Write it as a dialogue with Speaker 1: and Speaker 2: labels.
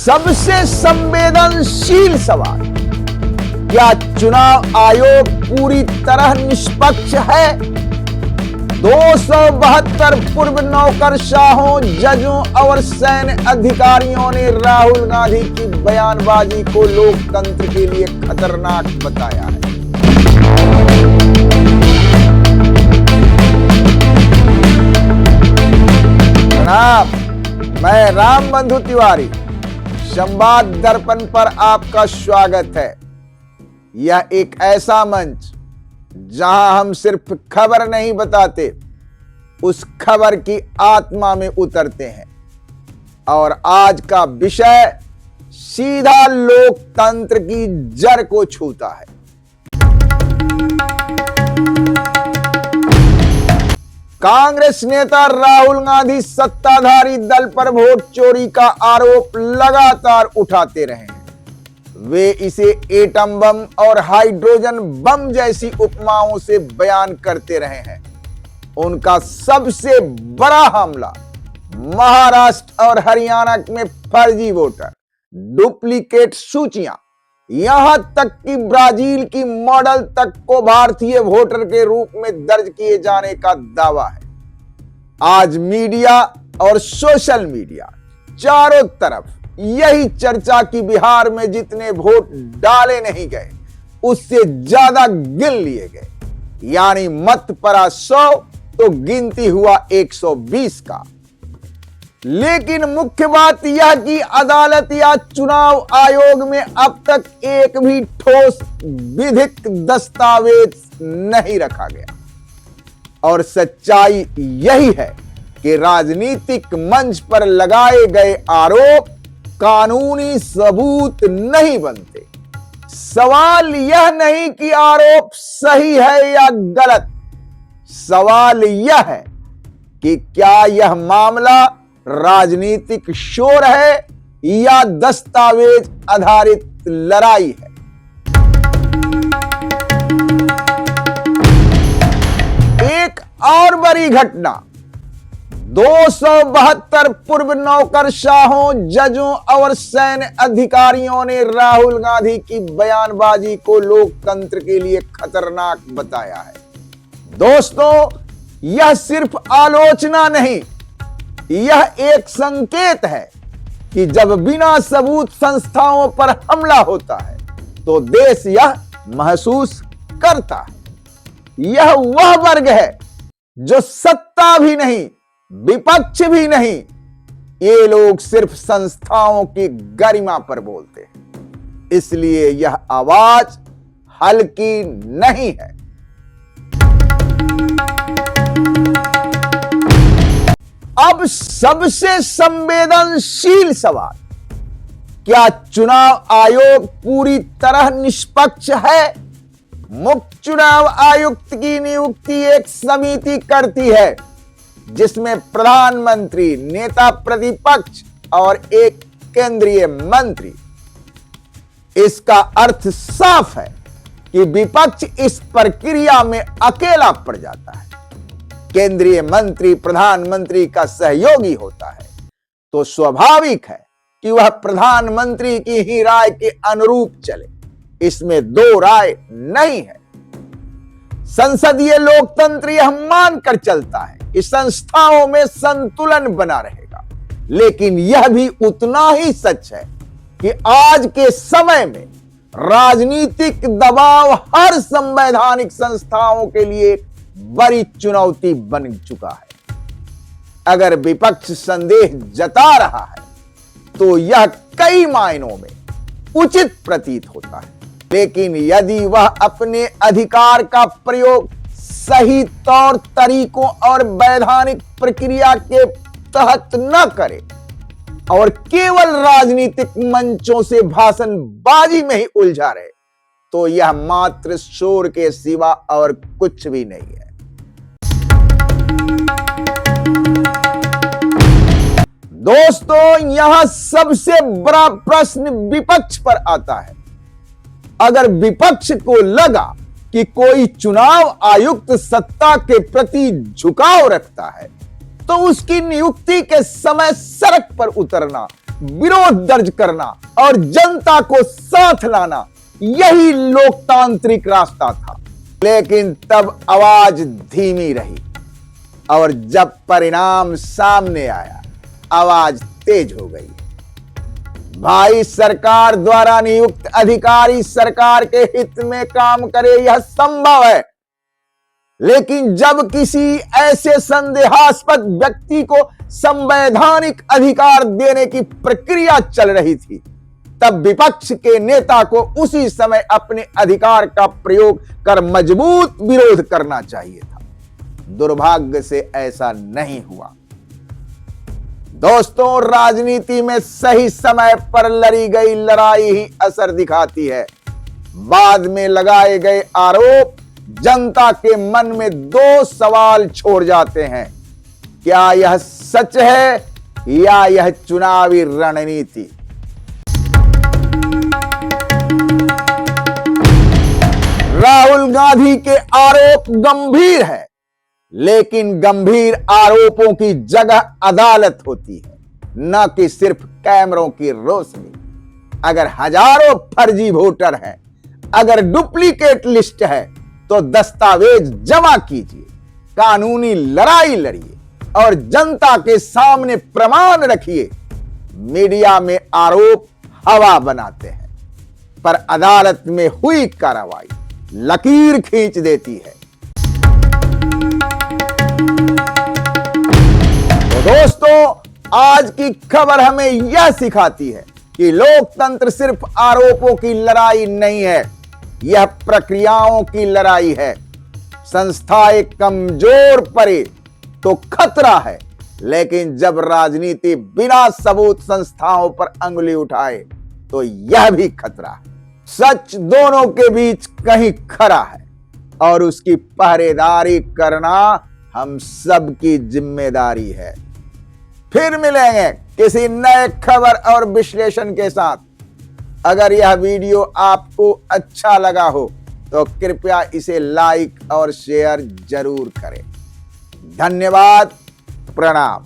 Speaker 1: सबसे संवेदनशील सवाल, क्या चुनाव आयोग पूरी तरह निष्पक्ष है? 272 पूर्व नौकरशाहों, जजों और सैन्य अधिकारियों ने राहुल गांधी की बयानबाजी को लोकतंत्र के लिए खतरनाक बताया है। प्रणाम, मैं राम बंधु तिवारी, संवाद दर्पण पर आपका स्वागत है। यह एक ऐसा मंच जहां हम सिर्फ खबर नहीं बताते, उस खबर की आत्मा में उतरते हैं। और आज का विषय सीधा लोकतंत्र की जड़ को छूता है। कांग्रेस नेता राहुल गांधी सत्ताधारी दल पर वोट चोरी का आरोप लगातार उठाते रहे हैं। वे इसे एटम बम और हाइड्रोजन बम जैसी उपमाओं से बयान करते रहे हैं। उनका सबसे बड़ा हमला महाराष्ट्र और हरियाणा में फर्जी वोटर, डुप्लीकेट सूचियां, यहां तक कि ब्राजील की मॉडल तक को भारतीय वोटर के रूप में दर्ज किए जाने का दावा है। आज मीडिया और सोशल मीडिया चारों तरफ यही चर्चा कि बिहार में जितने वोट डाले नहीं गए उससे ज्यादा गिन लिए गए, यानी मत पड़ा 100 तो गिनती हुआ 120 का। लेकिन मुख्य बात यह कि अदालत या चुनाव आयोग में अब तक एक भी ठोस विधिक दस्तावेज नहीं रखा गया। और सच्चाई यही है कि राजनीतिक मंच पर लगाए गए आरोप कानूनी सबूत नहीं बनते। सवाल यह नहीं कि आरोप सही है या गलत, सवाल यह है कि क्या यह मामला राजनीतिक शोर है या दस्तावेज आधारित लड़ाई है। एक और बड़ी घटना, 272 पूर्व नौकरशाहों, जजों और सैन्य अधिकारियों ने राहुल गांधी की बयानबाजी को लोकतंत्र के लिए खतरनाक बताया है। दोस्तों, यह सिर्फ आलोचना नहीं, यह एक संकेत है कि जब बिना सबूत संस्थाओं पर हमला होता है तो देश यह महसूस करता है। यह वह वर्ग है जो सत्ता भी नहीं, विपक्ष भी नहीं, ये लोग सिर्फ संस्थाओं की गरिमा पर बोलते हैं। इसलिए यह आवाज हल्की नहीं है। अब सबसे संवेदनशील सवाल, क्या चुनाव आयोग पूरी तरह निष्पक्ष है? मुख्य चुनाव आयुक्त की नियुक्ति एक समिति करती है जिसमें प्रधानमंत्री, नेता प्रतिपक्ष और एक केंद्रीय मंत्री। इसका अर्थ साफ है कि विपक्ष इस प्रक्रिया में अकेला पड़ जाता है। केंद्रीय मंत्री प्रधानमंत्री का सहयोगी होता है तो स्वाभाविक है कि वह प्रधानमंत्री की ही राय के अनुरूप चले, इसमें दो राय नहीं है। संसदीय लोकतंत्र यह मानकर चलता है कि संस्थाओं में संतुलन बना रहेगा, लेकिन यह भी उतना ही सच है कि आज के समय में राजनीतिक दबाव हर संवैधानिक संस्थाओं के लिए बड़ी चुनौती बन चुका है। अगर विपक्ष संदेह जता रहा है तो यह कई मायनों में उचित प्रतीत होता है, लेकिन यदि वह अपने अधिकार का प्रयोग सही तौर तरीकों और वैधानिक प्रक्रिया के तहत न करे और केवल राजनीतिक मंचों से भाषणबाजी में ही उलझा रहे तो यह मात्र शोर के सिवा और कुछ भी नहीं है। दोस्तों, यहां सबसे बड़ा प्रश्न विपक्ष पर आता है। अगर विपक्ष को लगा कि कोई चुनाव आयुक्त सत्ता के प्रति झुकाव रखता है तो उसकी नियुक्ति के समय सड़क पर उतरना विरोध दर्ज करना और जनता को साथ लाना, यही लोकतांत्रिक रास्ता था। लेकिन तब आवाज धीमी रही और जब परिणाम सामने आया, आवाज तेज हो गई। भाई, सरकार द्वारा नियुक्त अधिकारी सरकार के हित में काम करे, यह संभव है। लेकिन जब किसी ऐसे संदेहास्पद व्यक्ति को संवैधानिक अधिकार देने की प्रक्रिया चल रही थी, तब विपक्ष के नेता को उसी समय अपने अधिकार का प्रयोग कर मजबूत विरोध करना चाहिए था। दुर्भाग्य से ऐसा नहीं हुआ। दोस्तों, राजनीति में सही समय पर लड़ी गई लड़ाई ही असर दिखाती है। बाद में लगाए गए आरोप जनता के मन में दो सवाल छोड़ जाते हैं: क्या यह सच है या यह चुनावी रणनीति? राहुल गांधी के आरोप गंभीर है, लेकिन गंभीर आरोपों की जगह अदालत होती है, न कि सिर्फ कैमरों की रोशनी। अगर हजारों फर्जी वोटर हैं, अगर डुप्लीकेट लिस्ट है, तो दस्तावेज जमा कीजिए, कानूनी लड़ाई लड़िए और जनता के सामने प्रमाण रखिए। मीडिया में आरोप हवा बनाते हैं, पर अदालत में हुई कार्रवाई लकीर खींच देती है। तो दोस्तों, आज की खबर हमें यह सिखाती है कि लोकतंत्र सिर्फ आरोपों की लड़ाई नहीं है, यह प्रक्रियाओं की लड़ाई है। संस्थाएं कमजोर पड़े तो खतरा है, लेकिन जब राजनीति बिना सबूत संस्थाओं पर अंगुली उठाए तो यह भी खतरा है। सच दोनों के बीच कहीं खड़ा है और उसकी पहरेदारी करना हम सब की जिम्मेदारी है। फिर मिलेंगे किसी नए खबर और विश्लेषण के साथ। अगर यह वीडियो आपको अच्छा लगा हो तो कृपया इसे लाइक और शेयर जरूर करें। धन्यवाद। प्रणाम।